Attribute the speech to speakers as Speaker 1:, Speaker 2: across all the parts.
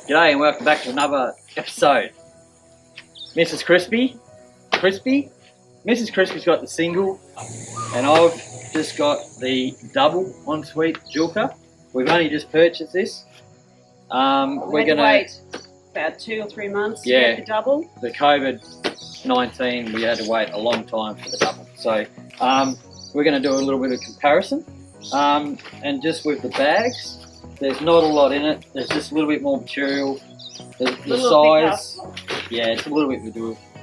Speaker 1: G'day and welcome back to another episode. Mrs. Crispy, Mrs. Crispy's got the single and I've just got the double ensuite Julka. We've only just purchased this.
Speaker 2: We're going to wait about 2 or 3 months to get the double.
Speaker 1: The COVID-19, we had to wait a long time for the double. So we're going to do a little bit of comparison. And just with the bags, there's not a lot in it. There's just a little bit more material. The size, yeah, it's a little bit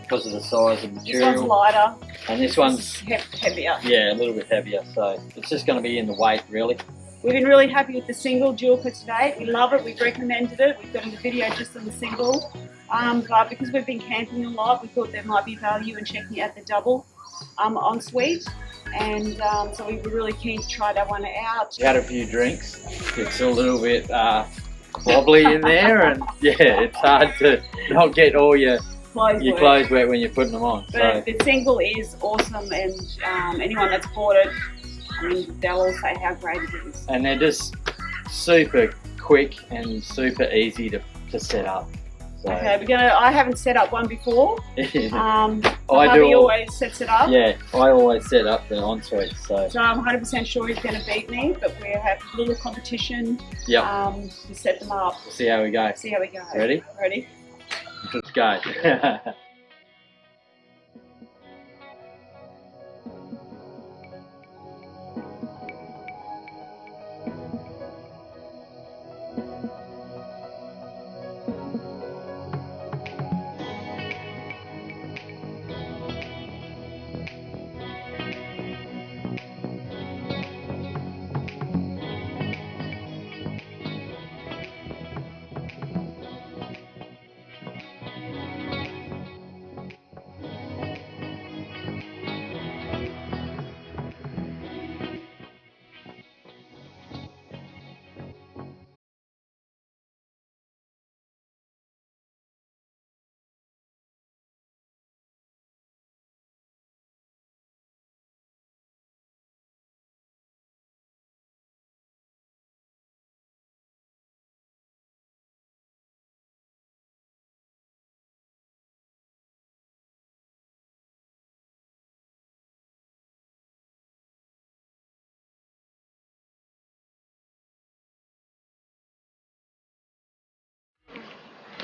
Speaker 1: because of the size of the material.
Speaker 2: This one's lighter.
Speaker 1: And this one's
Speaker 2: heavier.
Speaker 1: Yeah, a little bit heavier. So it's just going to be in the weight, really.
Speaker 2: We've been really happy with the single Julka today. We love it. We've recommended it. We've got a video just on the single. But because we've been camping a lot, we thought there might be value in checking out the double ensuite. And so we were really keen to try that one out.
Speaker 1: We had a few drinks. It's a little bit wobbly in there, and yeah, it's hard to not get all your clothes wet when you're putting them on.
Speaker 2: But the single is awesome, and anyone that's bought it, I mean, they'll all say how great it is.
Speaker 1: And they're just super quick and super easy to set up. So.
Speaker 2: Okay, I haven't set up one before.
Speaker 1: Hubby
Speaker 2: always sets it up.
Speaker 1: Yeah, I always set up the ensuite. So
Speaker 2: I'm 100% sure he's going to beat me, but we have a little competition to set them up.
Speaker 1: We'll see how we go. Ready?
Speaker 2: Ready.
Speaker 1: Let's go.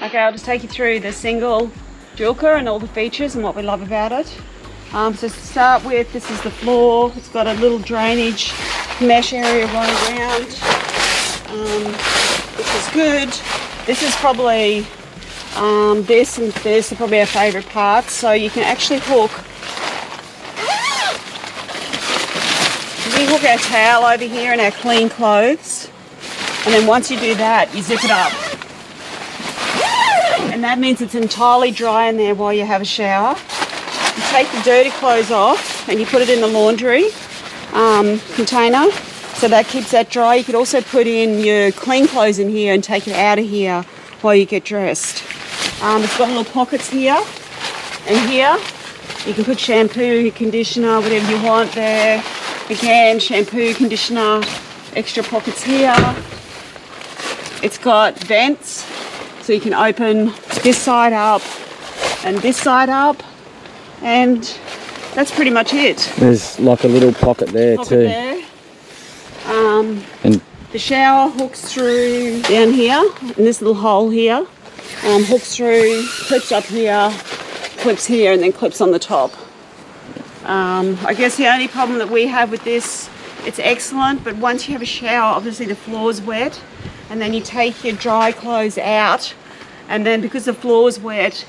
Speaker 2: Okay, I'll just take you through the single Julka and all the features and what we love about it. So to start with, this is the floor. It's got a little drainage mesh area right around, which is good. This is probably, this and this are probably our favourite parts. So you can actually hook, our towel over here and our clean clothes. And then once you do that, you zip it up. And that means it's entirely dry in there while you have a shower. You take the dirty clothes off and you put it in the laundry container, so that keeps that dry. You could also put in your clean clothes in here and take it out of here while you get dressed. It's got little pockets here and here. You can put shampoo, conditioner, whatever you want there. Again, shampoo, conditioner, extra pockets here. It's got vents, so you can open this side up and this side up, and that's pretty much it.
Speaker 1: There's like a little pocket there too.
Speaker 2: There. And the shower hooks through down here, in this little hole here. Hooks through, clips up here, clips here, and then clips on the top. I guess the only problem that we have with this, it's excellent, but once you have a shower, obviously the floor's wet, and then you take your dry clothes out, and then because the floor's wet,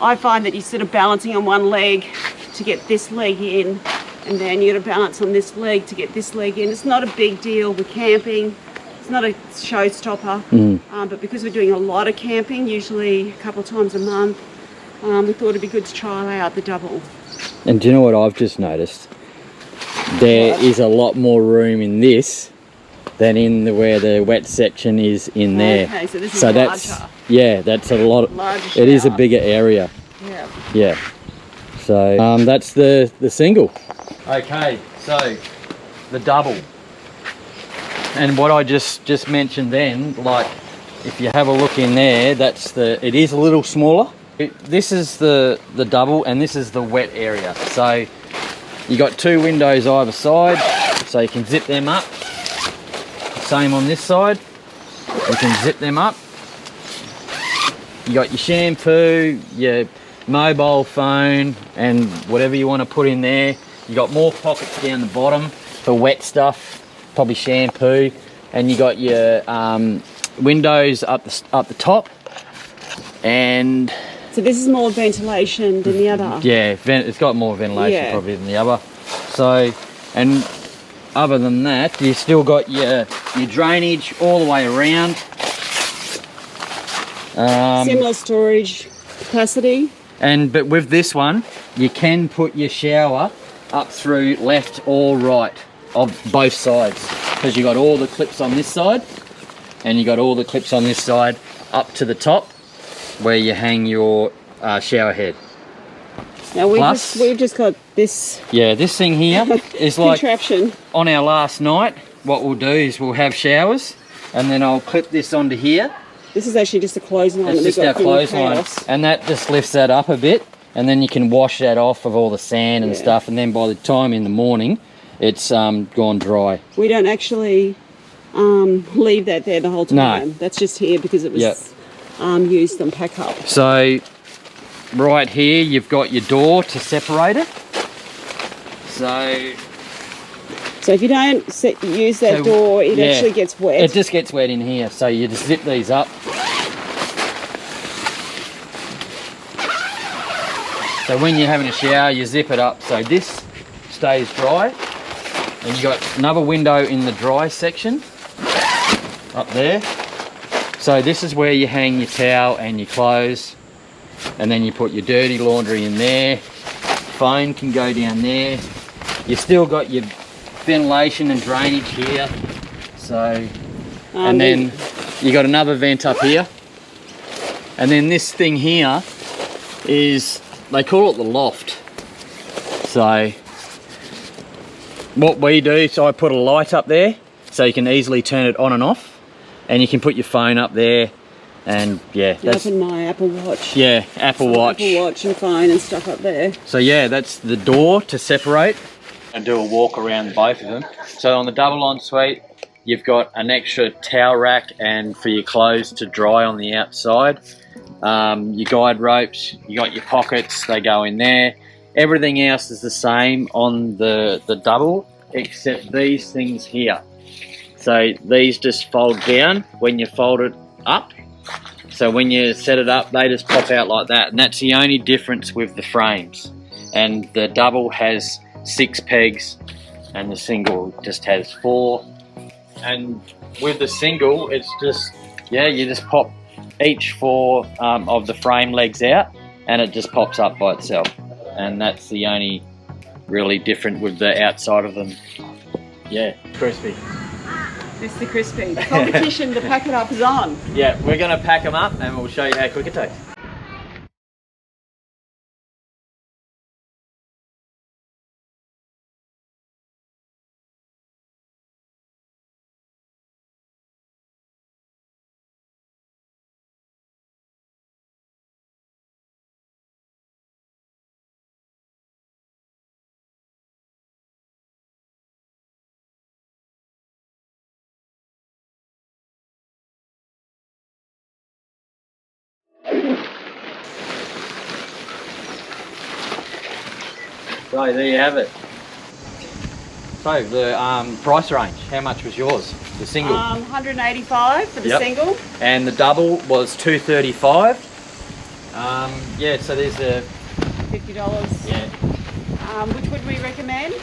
Speaker 2: I find that you're sort of balancing on one leg to get this leg in, and then you got to balance on this leg to get this leg in. It's not a big deal with camping. It's not a showstopper, but because we're doing a lot of camping, usually a couple of times a month, we thought it'd be good to try out the double.
Speaker 3: And do you know what I've just noticed? There is a lot more room in this than in where the wet section is in there.
Speaker 2: Okay, so this is
Speaker 3: larger. Yeah, that's a lot.
Speaker 2: Larger
Speaker 3: it is a bigger area.
Speaker 2: Yeah.
Speaker 3: Yeah. So that's the single.
Speaker 1: Okay, so the double. And what I just mentioned then, like
Speaker 3: if you have a look in there, it is a little smaller. This is the double, and this is the wet area. So you got 2 windows either side, so you can zip them up. Same on this side, you can zip them up. You got your shampoo, your mobile phone, and whatever you want to put in there. You got more pockets down the bottom for wet stuff, probably shampoo, and you got your windows up the top. And
Speaker 2: so this is more ventilation than the other.
Speaker 3: yeah, it's got more ventilation probably than the other. So, and other than that, you still got your drainage all the way around.
Speaker 2: Similar storage capacity.
Speaker 3: But with this one, you can put your shower up through left or right of both sides, because you got all the clips on this side, and you got all the clips on this side up to the top, where you hang your shower head.
Speaker 2: Now we've just got this.
Speaker 3: Yeah, this thing here is like
Speaker 2: contraption.
Speaker 3: On our last night. What we'll do is we'll have showers, and then I'll clip this onto here.
Speaker 2: This is actually just a clothesline.
Speaker 3: It's just our clothesline, and that just lifts that up a bit, and then you can wash that off of all the sand and stuff, and then by the time in the morning, it's gone dry.
Speaker 2: We don't actually leave that there the whole time. No. That's just here because it was used on pack up.
Speaker 3: So right here you've got your door to separate it.
Speaker 2: So if you don't use that door, it actually gets wet.
Speaker 3: It just gets wet in here. So you just zip these up. So when you're having a shower, you zip it up so this stays dry. And you got another window in the dry section up there. So this is where you hang your towel and your clothes, and then you put your dirty laundry in there. Phone can go down there. You still got your ventilation and drainage here. So, and then you got another vent up here. And then this thing here is, they call it the loft. So what we do, so I put a light up there so you can easily turn it on and off, and you can put your phone up there, and that's
Speaker 2: open my Apple Watch.
Speaker 3: Yeah, Apple Watch
Speaker 2: and phone and stuff up there.
Speaker 3: So yeah, that's the door to separate. And do a walk around both of them. So on the double ensuite, you've got an extra towel rack and for your clothes to dry on the outside. Your guide ropes, you got your pockets, they go in there. Everything else is the same on the double, except these things here. So these just fold down when you fold it up. So when you set it up, they just pop out like that. And that's the only difference with the frames. And the double has 6 pegs and the single just has 4. And with the single, it's just, you just pop each 4 of the frame legs out, and it just pops up by itself. And that's the only really different with the outside of them. Yeah, crispy.
Speaker 2: It's the crispy. The competition to pack it up is on.
Speaker 3: Yeah, we're going to pack them up and we'll show you how quick it takes. So there you have it. So the price range, how much was yours? The single?
Speaker 2: 185 for the single.
Speaker 3: And the double was 235. So there's a
Speaker 2: $50.
Speaker 3: Yeah.
Speaker 2: Which would we recommend?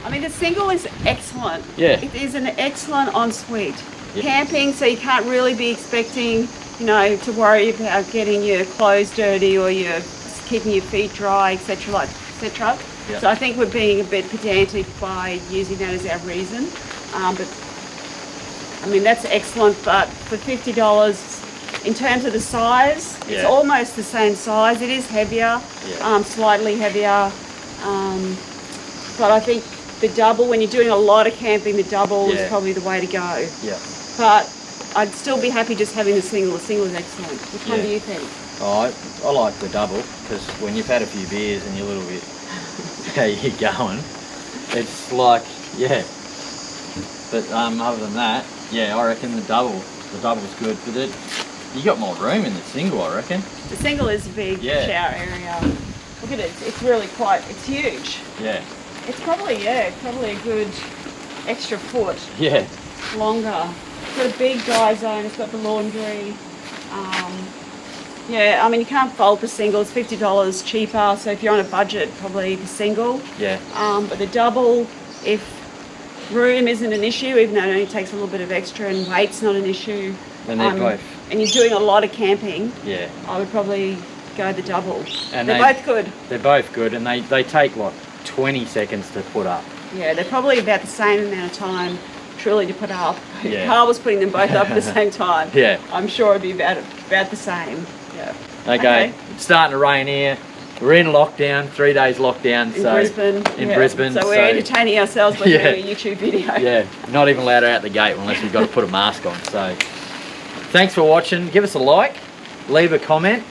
Speaker 2: I mean, the single is excellent.
Speaker 3: Yeah.
Speaker 2: It is an excellent ensuite.
Speaker 3: Yeah.
Speaker 2: Camping, so you can't really be expecting, to worry about getting your clothes dirty or keeping your feet dry, etc. etc.
Speaker 3: Yeah.
Speaker 2: So I think we're being a bit pedantic by using that as our reason. But I mean, that's excellent. But for $50, in terms of the size, it's almost the same size. It is heavier, slightly heavier. But I think the double, when you're doing a lot of camping, the double is probably the way to go.
Speaker 3: Yeah.
Speaker 2: But I'd still be happy just having the single. The single is excellent. Which one
Speaker 3: Yeah.
Speaker 2: do you think?
Speaker 3: Oh, I like the double because when you've had a few beers and you're a little bit how you going, it's like, yeah. But other than that, yeah, I reckon the double's good. But you got more room in the single, I reckon.
Speaker 2: The single is a big
Speaker 3: Yeah.
Speaker 2: shower area. Look at it. It's really it's huge.
Speaker 3: Yeah,
Speaker 2: It's probably a good extra foot
Speaker 3: yeah,
Speaker 2: longer. It's got a big dry zone. It's got the laundry. Yeah, I mean you can't fault the single. It's $50 cheaper. So if you're on a budget, probably the single.
Speaker 3: yeah,
Speaker 2: But the double, if room isn't an issue, even though it only takes a little bit of extra and weight's not an issue,
Speaker 3: and they're both,
Speaker 2: and you're doing a lot of camping,
Speaker 3: yeah,
Speaker 2: I would probably go the double.
Speaker 3: And
Speaker 2: they're
Speaker 3: they-
Speaker 2: both good.
Speaker 3: they're both good, and they take like 20 seconds to put up.
Speaker 2: Yeah, they're probably about the same amount of time truly to put up. If
Speaker 3: Yeah.
Speaker 2: Carl was putting them both up at the same time,
Speaker 3: Yeah.
Speaker 2: I'm sure it'd be about the same. Yeah.
Speaker 3: Okay, it's starting to rain here. We're in lockdown, 3 days lockdown.
Speaker 2: In
Speaker 3: so
Speaker 2: Brisbane.
Speaker 3: In
Speaker 2: yeah.
Speaker 3: Brisbane.
Speaker 2: So we're entertaining ourselves by
Speaker 3: Yeah.
Speaker 2: doing a YouTube video.
Speaker 3: Yeah, not even allowed out the gate unless we've got to put a mask on. So, thanks for watching. Give us a like, leave a comment,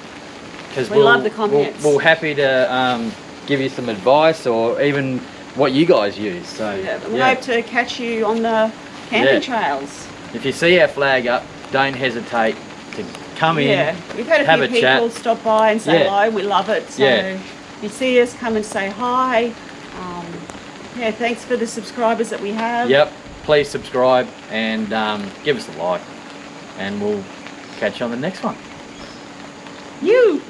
Speaker 3: because
Speaker 2: We love the comments.
Speaker 3: We're happy to give you some advice or even what you guys use. So,
Speaker 2: Yeah, we
Speaker 3: yeah.
Speaker 2: hope to catch you on the camping
Speaker 3: Yeah.
Speaker 2: trails.
Speaker 3: If you see our flag up, don't hesitate to come
Speaker 2: Yeah,
Speaker 3: in.
Speaker 2: we've had
Speaker 3: have
Speaker 2: a
Speaker 3: a
Speaker 2: few
Speaker 3: chat.
Speaker 2: people stop by and say
Speaker 3: Yeah.
Speaker 2: hello. We love it. So
Speaker 3: Yeah.
Speaker 2: if you see us, come and say hi. Yeah, thanks for the subscribers that we have.
Speaker 3: Yep, please subscribe and give us a like, and we'll catch you on the next one.
Speaker 2: You.